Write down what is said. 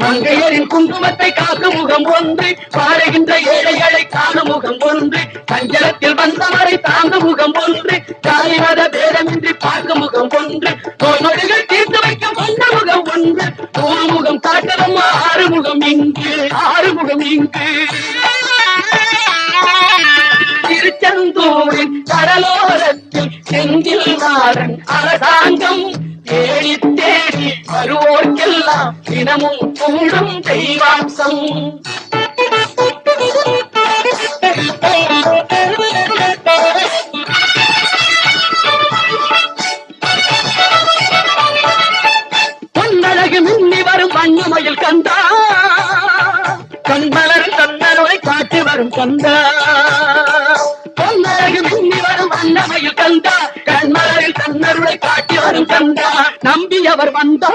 மங்கையரின் குங்குமத்தை காக்கும் முகம் ஒன்று, பாடுகின்ற ஏழைகளை காணும் முகம் ஒன்று, கஞ்சலத்தில் வந்தவரை தாங்கும் முகம் ஒன்று, ஜாதி மத பேதமின்றி பார்க்கும் முகம் ஒன்று, நோய்கள் தீர்த்து வைக்கும் வந்த முகம் ஒன்று, முகம் காட்டலும் ஆறுமுகம் இங்கு, ஆறுமுகம் இங்கு. திருச்செந்தூரின் கடலோரத்தில் செந்தில் நாடன் அரசாங்கம் தேடி தேடி வருவோர்க்கெல்லாம் தினமும் கூடும் தெய்வாம்சம். பொன்னழகு மின்னி வரும் வண்ணமயில் கந்தா, கண்மலர் தன்னருளை காட்டி வரும் கந்தா. பொன்னழகு மின்னி வரும் வண்ணமயில் கந்தா, கண்மலரில் தன்னருளை காட்டி வரும் கந்தா. நம்பி அவர் வந்தா